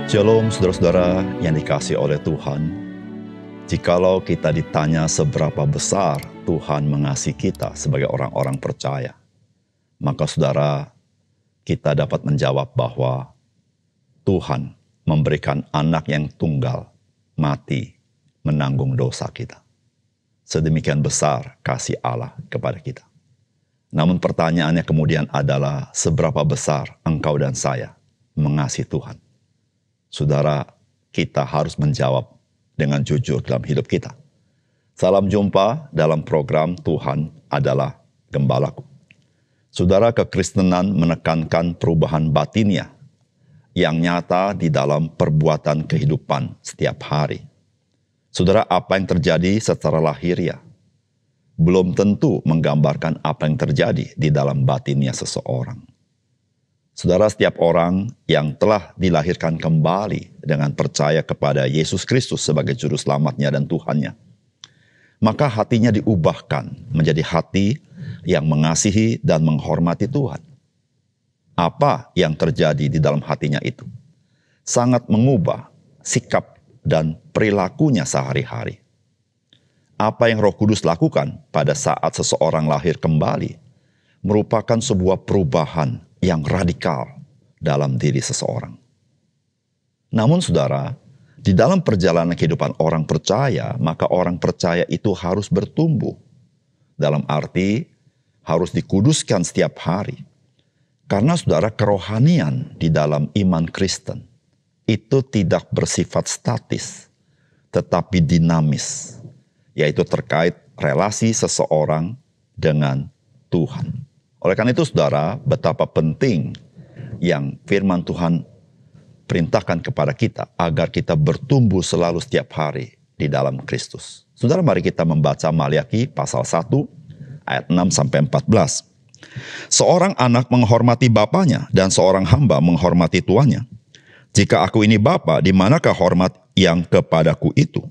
Shalom saudara-saudara yang dikasihi oleh Tuhan. Jikalau kita ditanya seberapa besar Tuhan mengasihi kita sebagai orang-orang percaya, maka saudara, kita dapat menjawab bahwa Tuhan memberikan anak yang tunggal mati menanggung dosa kita. Sedemikian besar kasih Allah kepada kita. Namun pertanyaannya kemudian adalah seberapa besar engkau dan saya mengasihi Tuhan. Saudara, kita harus menjawab dengan jujur dalam hidup kita. Salam jumpa dalam program Tuhan adalah Gembalaku. Saudara, kekristenan menekankan perubahan batinnya yang nyata di dalam perbuatan kehidupan setiap hari. Saudara, apa yang terjadi secara lahiriah belum tentu menggambarkan apa yang terjadi di dalam batinnya seseorang. Saudara, setiap orang yang telah dilahirkan kembali dengan percaya kepada Yesus Kristus sebagai Juru Selamatnya dan Tuhannya, maka hatinya diubahkan menjadi hati yang mengasihi dan menghormati Tuhan. Apa yang terjadi di dalam hatinya itu sangat mengubah sikap dan perilakunya sehari-hari. Apa yang Roh Kudus lakukan pada saat seseorang lahir kembali merupakan sebuah perubahan yang radikal dalam diri seseorang. Namun saudara, di dalam perjalanan kehidupan orang percaya, maka orang percaya itu harus bertumbuh. Dalam arti harus dikuduskan setiap hari. Karena saudara, kerohanian di dalam iman Kristen itu tidak bersifat statis, tetapi dinamis, yaitu terkait relasi seseorang dengan Tuhan. Oleh karena itu saudara, betapa penting yang firman Tuhan perintahkan kepada kita agar kita bertumbuh selalu setiap hari di dalam Kristus. Saudara, mari kita membaca Maliaki pasal 1 ayat 6-14. Seorang anak menghormati bapaknya dan seorang hamba menghormati tuannya. Jika aku ini bapa, di manakah hormat yang kepadaku itu?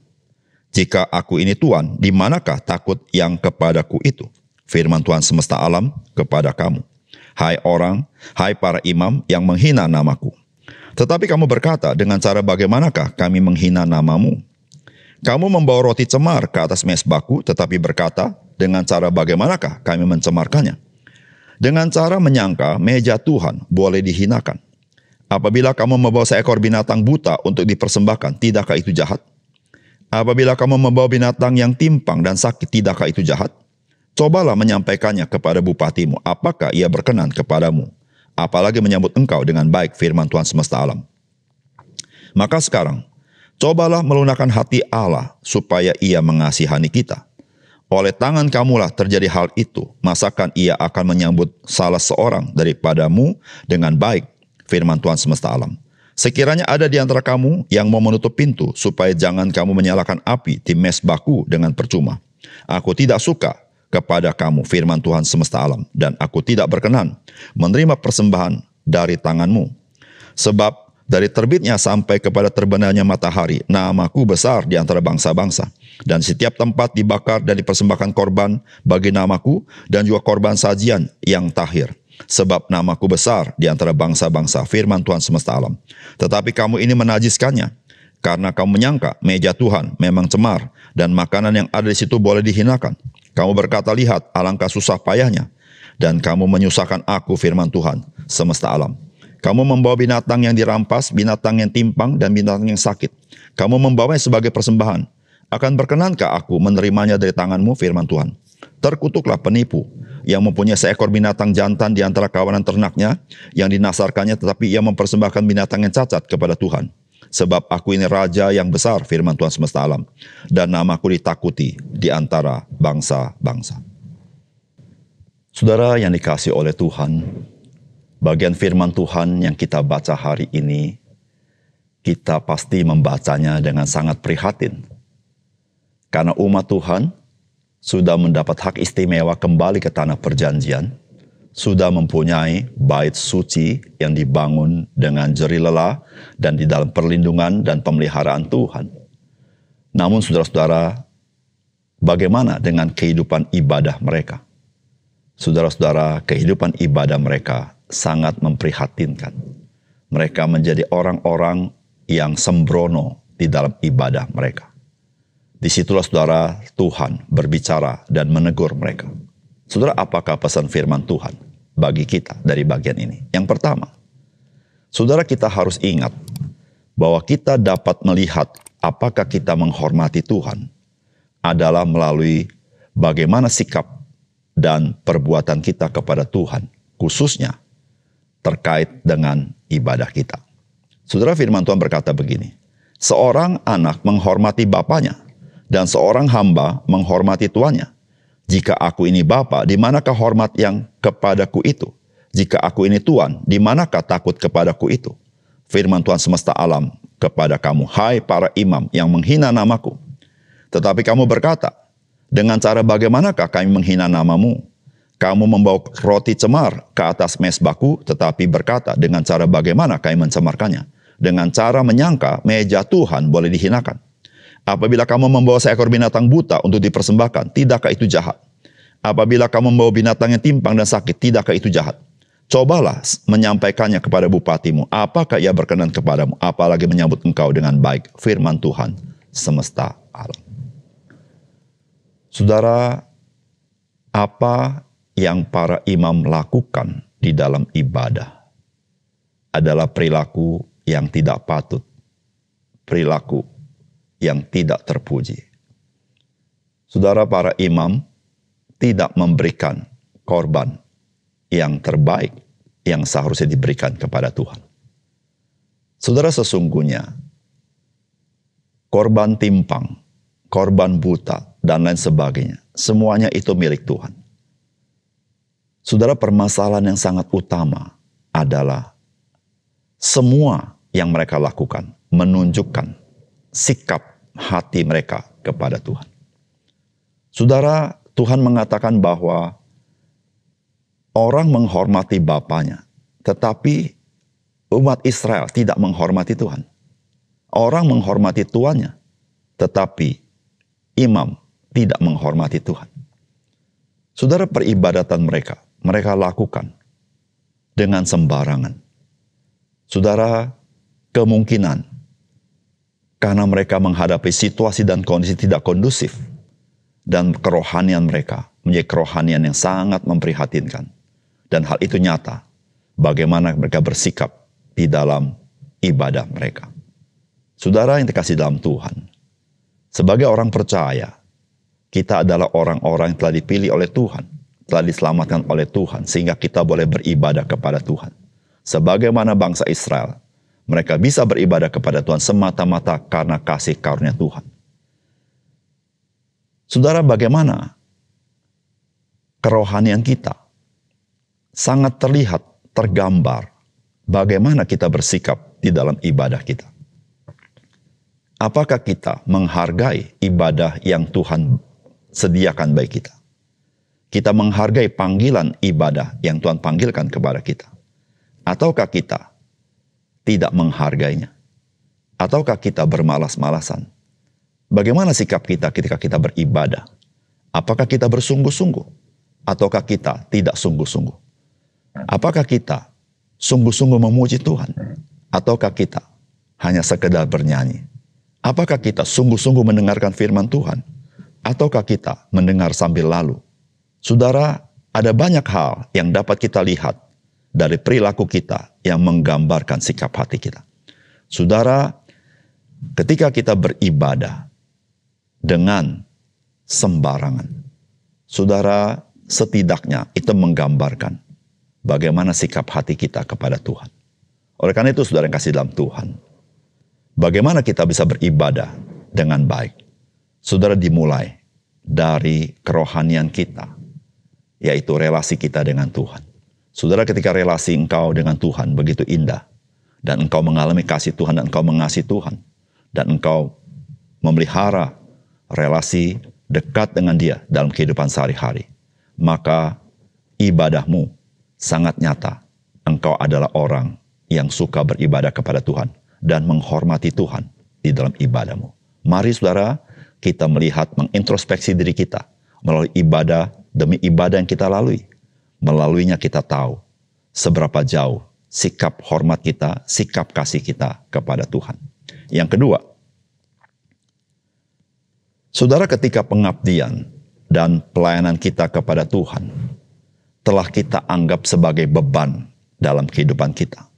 Jika aku ini tuan, di manakah takut yang kepadaku itu? Firman Tuhan semesta alam kepada kamu. Hai orang, hai para imam yang menghina namaku. Tetapi kamu berkata, dengan cara bagaimanakah kami menghina namamu? Kamu membawa roti cemar ke atas mezbahku, tetapi berkata, dengan cara bagaimanakah kami mencemarkannya? Dengan cara menyangka meja Tuhan boleh dihinakan. Apabila kamu membawa seekor binatang buta untuk dipersembahkan, tidakkah itu jahat? Apabila kamu membawa binatang yang timpang dan sakit, tidakkah itu jahat? Cobalah menyampaikannya kepada bupatimu, apakah ia berkenan kepadamu? Apalagi menyambut engkau dengan baik, firman Tuhan semesta alam. Maka sekarang, cobalah melunakkan hati Allah supaya ia mengasihani kita. Oleh tangan kamulah terjadi hal itu, masakan ia akan menyambut salah seorang daripadamu dengan baik, firman Tuhan semesta alam. Sekiranya ada di antara kamu yang mau menutup pintu, supaya jangan kamu menyalakan api di mezbahku dengan percuma. Aku tidak suka kepada kamu, firman Tuhan semesta alam, dan aku tidak berkenan menerima persembahan dari tanganmu. Sebab dari terbitnya sampai kepada terbenamnya matahari, namaku besar di antara bangsa-bangsa, dan setiap tempat dibakar dan dipersembahkan korban bagi namaku, dan juga korban sajian yang tahir. Sebab namaku besar di antara bangsa-bangsa, firman Tuhan semesta alam. Tetapi kamu ini menajiskannya, karena kamu menyangka meja Tuhan memang cemar, dan makanan yang ada di situ boleh dihinakan. Kamu berkata, lihat alangkah susah payahnya, dan kamu menyusahkan aku, firman Tuhan semesta alam. Kamu membawa binatang yang dirampas, binatang yang timpang, dan binatang yang sakit. Kamu membawanya sebagai persembahan. Akan berkenankah aku menerimanya dari tanganmu, firman Tuhan? Terkutuklah penipu yang mempunyai seekor binatang jantan di antara kawanan ternaknya, yang dinasarkannya, tetapi ia mempersembahkan binatang yang cacat kepada Tuhan. Sebab aku ini raja yang besar, firman Tuhan semesta alam, dan namaku ditakuti di antara bangsa-bangsa. Saudara yang dikasihi oleh Tuhan, bagian firman Tuhan yang kita baca hari ini, kita pasti membacanya dengan sangat prihatin. Karena umat Tuhan sudah mendapat hak istimewa kembali ke tanah perjanjian, sudah mempunyai bait suci yang dibangun dengan jerih lelah dan di dalam perlindungan dan pemeliharaan Tuhan. Namun saudara-saudara, bagaimana dengan kehidupan ibadah mereka? Saudara-saudara, kehidupan ibadah mereka sangat memprihatinkan. Mereka menjadi orang-orang yang sembrono di dalam ibadah mereka. Disitulah saudara Tuhan berbicara dan menegur mereka. Saudara, apakah pesan firman Tuhan bagi kita dari bagian ini? Yang pertama, saudara, kita harus ingat bahwa kita dapat melihat apakah kita menghormati Tuhan adalah melalui bagaimana sikap dan perbuatan kita kepada Tuhan, khususnya terkait dengan ibadah kita. Saudara, firman Tuhan berkata begini, seorang anak menghormati bapaknya dan seorang hamba menghormati tuannya. Jika aku ini bapa, di manakah hormat yang kepadaku itu? Jika aku ini tuan, di manakah takut kepadaku itu? Firman Tuhan semesta alam kepada kamu, hai para imam yang menghina namaku. Tetapi kamu berkata, dengan cara bagaimanakah kami menghina namamu? Kamu membawa roti cemar ke atas mezbahku, tetapi berkata, dengan cara bagaimana kami mencemarkannya? Dengan cara menyangka meja Tuhan boleh dihinakan. Apabila kamu membawa seekor binatang buta untuk dipersembahkan, tidakkah itu jahat? Apabila kamu membawa binatang yang timpang dan sakit, tidakkah itu jahat? Cobalah menyampaikannya kepada bupatimu, apakah ia berkenan kepadamu, apalagi menyambut engkau dengan baik. Firman Tuhan semesta alam. Saudara, apa yang para imam lakukan di dalam ibadah adalah perilaku yang tidak patut, perilaku yang tidak terpuji. Saudara, para imam tidak memberikan korban yang terbaik yang seharusnya diberikan kepada Tuhan. Saudara, sesungguhnya korban timpang, korban buta, dan lain sebagainya, semuanya itu milik Tuhan. Saudara, permasalahan yang sangat utama adalah semua yang mereka lakukan menunjukkan sikap hati mereka kepada Tuhan. Saudara, Tuhan mengatakan bahwa orang menghormati bapaknya, tetapi umat Israel tidak menghormati Tuhan. Orang menghormati tuannya, tetapi imam tidak menghormati Tuhan. Saudara, peribadatan mereka lakukan dengan sembarangan. Saudara, kemungkinan karena mereka menghadapi situasi dan kondisi tidak kondusif, dan kerohanian mereka menjadi kerohanian yang sangat memprihatinkan. Dan hal itu nyata, bagaimana mereka bersikap di dalam ibadah mereka. Saudara yang dikasihi dalam Tuhan, sebagai orang percaya, kita adalah orang-orang yang telah dipilih oleh Tuhan, telah diselamatkan oleh Tuhan, sehingga kita boleh beribadah kepada Tuhan. Sebagaimana bangsa Israel, mereka bisa beribadah kepada Tuhan semata-mata karena kasih karunia Tuhan. Saudara, bagaimana kerohanian kita sangat terlihat, tergambar, bagaimana kita bersikap di dalam ibadah kita. Apakah kita menghargai ibadah yang Tuhan sediakan bagi kita? Kita menghargai panggilan ibadah yang Tuhan panggilkan kepada kita? Ataukah kita tidak menghargainya? Ataukah kita bermalas-malasan? Bagaimana sikap kita ketika kita beribadah? Apakah kita bersungguh-sungguh? Ataukah kita tidak sungguh-sungguh? Apakah kita sungguh-sungguh memuji Tuhan? Ataukah kita hanya sekedar bernyanyi? Apakah kita sungguh-sungguh mendengarkan firman Tuhan? Ataukah kita mendengar sambil lalu? Saudara, ada banyak hal yang dapat kita lihat dari perilaku kita yang menggambarkan sikap hati kita. Saudara, ketika kita beribadah dengan sembarangan, saudara, setidaknya itu menggambarkan bagaimana sikap hati kita kepada Tuhan. Oleh karena itu, saudara yang kasih dalam Tuhan, bagaimana kita bisa beribadah dengan baik? Saudara, dimulai dari kerohanian kita, yaitu relasi kita dengan Tuhan. Saudara, ketika relasi engkau dengan Tuhan begitu indah, dan engkau mengalami kasih Tuhan, dan engkau mengasihi Tuhan, dan engkau memelihara relasi dekat dengan Dia dalam kehidupan sehari-hari, maka ibadahmu sangat nyata. Engkau adalah orang yang suka beribadah kepada Tuhan dan menghormati Tuhan di dalam ibadahmu. Mari saudara, kita melihat, mengintrospeksi diri kita melalui ibadah demi ibadah yang kita lalui. Melaluinya kita tahu seberapa jauh sikap hormat kita, sikap kasih kita kepada Tuhan. Yang kedua, saudara, ketika pengabdian dan pelayanan kita kepada Tuhan telah kita anggap sebagai beban dalam kehidupan kita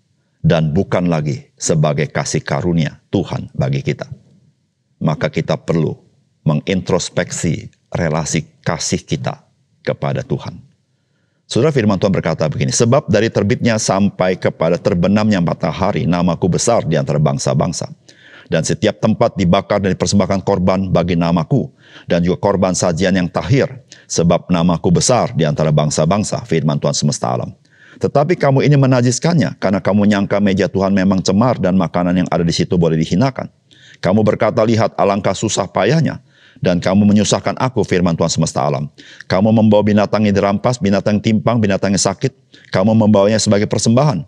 dan bukan lagi sebagai kasih karunia Tuhan bagi kita, maka kita perlu mengintrospeksi relasi kasih kita kepada Tuhan. Saudara, firman Tuhan berkata begini, sebab dari terbitnya sampai kepada terbenamnya matahari, namaku besar di antara bangsa-bangsa. Dan setiap tempat dibakar dan dipersembahkan korban bagi namaku, dan juga korban sajian yang tahir, sebab namaku besar di antara bangsa-bangsa, firman Tuhan semesta alam. Tetapi kamu ini menajiskannya, karena kamu nyangka meja Tuhan memang cemar dan makanan yang ada di situ boleh dihinakan. Kamu berkata, lihat alangkah susah payahnya, dan kamu menyusahkan aku, firman Tuhan semesta alam. Kamu membawa binatang yang dirampas, binatang yang timpang, binatang yang sakit, kamu membawanya sebagai persembahan.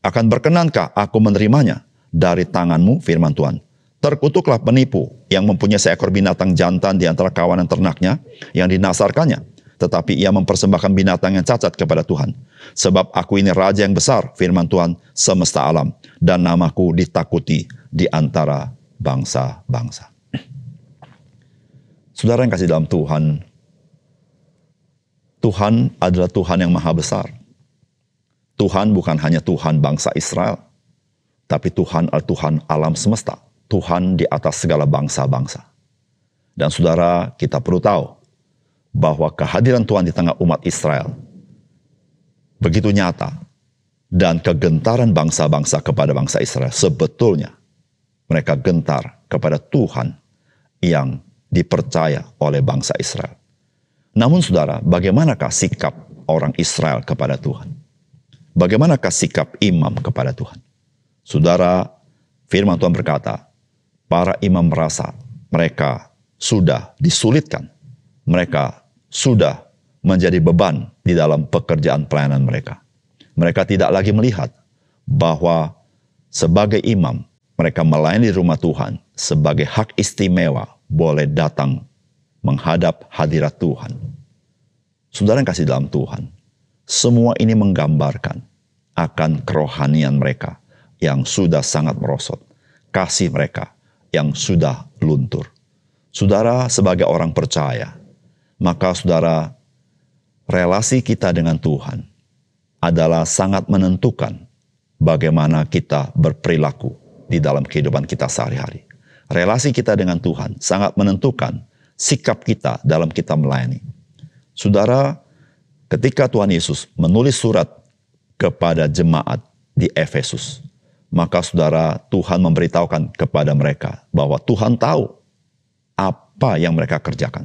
Akan berkenankah aku menerimanya dari tanganmu, firman Tuhan? Terkutuklah penipu yang mempunyai seekor binatang jantan di antara kawanan ternaknya yang dinasarkannya, tetapi ia mempersembahkan binatang yang cacat kepada Tuhan. Sebab aku ini raja yang besar, firman Tuhan semesta alam, dan namaku ditakuti di antara bangsa-bangsa. Saudara yang kasih dalam Tuhan, Tuhan adalah Tuhan yang maha besar. Tuhan bukan hanya Tuhan bangsa Israel, tapi Tuhan adalah Tuhan alam semesta. Tuhan di atas segala bangsa-bangsa. Dan saudara, kita perlu tahu bahwa kehadiran Tuhan di tengah umat Israel begitu nyata. Dan kegentaran bangsa-bangsa kepada bangsa Israel sebetulnya mereka gentar kepada Tuhan yang dipercaya oleh bangsa Israel. Namun saudara, bagaimanakah sikap orang Israel kepada Tuhan? Bagaimanakah sikap imam kepada Tuhan? Saudara, firman Tuhan berkata, para imam merasa mereka sudah disulitkan. Mereka sudah menjadi beban di dalam pekerjaan pelayanan mereka. Mereka tidak lagi melihat bahwa sebagai imam, mereka melayani di rumah Tuhan sebagai hak istimewa boleh datang menghadap hadirat Tuhan. Saudara yang kasih dalam Tuhan, semua ini menggambarkan akan kerohanian mereka yang sudah sangat merosot. Kasih mereka yang sudah luntur. Saudara, sebagai orang percaya, maka saudara, relasi kita dengan Tuhan adalah sangat menentukan bagaimana kita berperilaku di dalam kehidupan kita sehari-hari. Relasi kita dengan Tuhan sangat menentukan sikap kita dalam kita melayani. Saudara, ketika Tuhan Yesus menulis surat kepada jemaat di Efesus, maka saudara, Tuhan memberitahukan kepada mereka bahwa Tuhan tahu apa yang mereka kerjakan.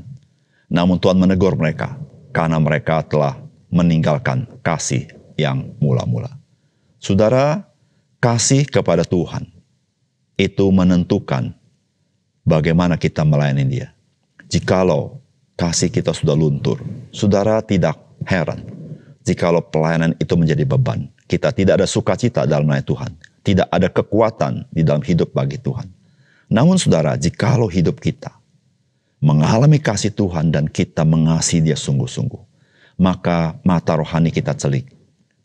Namun Tuhan menegur mereka karena mereka telah meninggalkan kasih yang mula-mula. Saudara, kasih kepada Tuhan itu menentukan bagaimana kita melayani Dia. Jikalau kasih kita sudah luntur, saudara, tidak heran jikalau pelayanan itu menjadi beban. Kita tidak ada sukacita dalam melayani Tuhan. Tidak ada kekuatan di dalam hidup bagi Tuhan. Namun saudara, jikalau hidup kita mengalami kasih Tuhan dan kita mengasihi Dia sungguh-sungguh, maka mata rohani kita celik.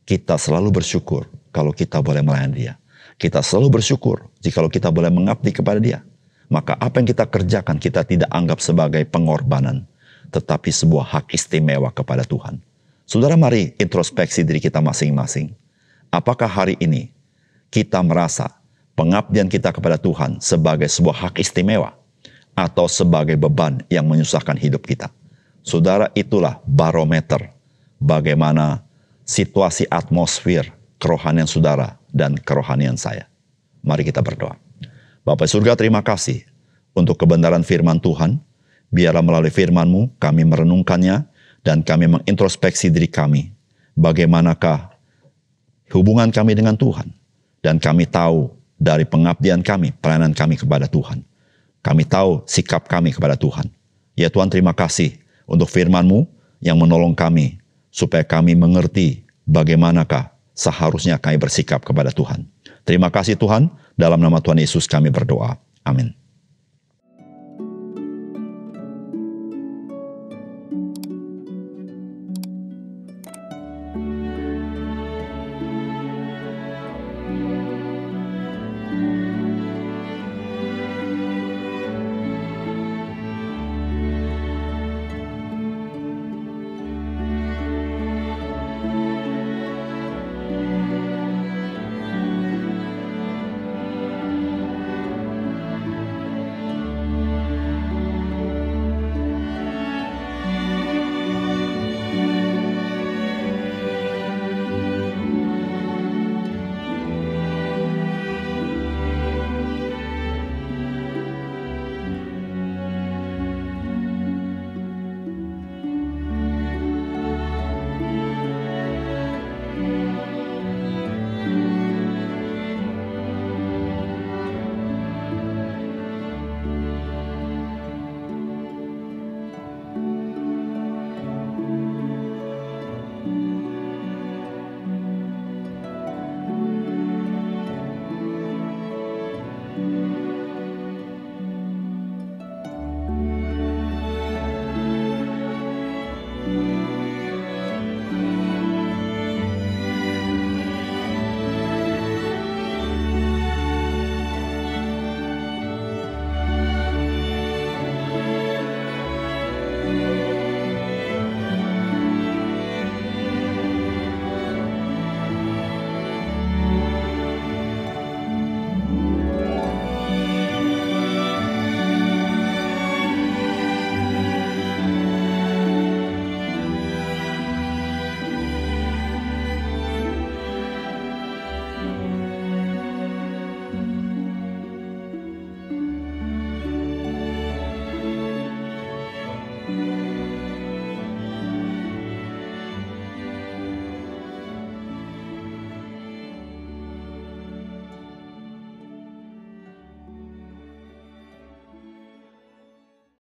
Kita selalu bersyukur kalau kita boleh melayani Dia. Kita selalu bersyukur jikalau kita boleh mengabdi kepada Dia. Maka apa yang kita kerjakan kita tidak anggap sebagai pengorbanan, tetapi sebuah hak istimewa kepada Tuhan. Saudara, mari introspeksi diri kita masing-masing. Apakah hari ini kita merasa pengabdian kita kepada Tuhan sebagai sebuah hak istimewa atau sebagai beban yang menyusahkan hidup kita? Saudara, itulah barometer bagaimana situasi atmosfer kerohanian saudara dan kerohanian saya. Mari kita berdoa. Bapa surga, terima kasih untuk kebenaran firman Tuhan. Biarlah melalui firman-Mu kami merenungkannya dan kami mengintrospeksi diri kami. Bagaimanakah hubungan kami dengan Tuhan? Dan kami tahu dari pengabdian kami, pelayanan kami kepada Tuhan. Kami tahu sikap kami kepada Tuhan. Ya Tuhan, terima kasih untuk firman-Mu yang menolong kami supaya kami mengerti bagaimanakah seharusnya kami bersikap kepada Tuhan. Terima kasih Tuhan, dalam nama Tuhan Yesus kami berdoa. Amin.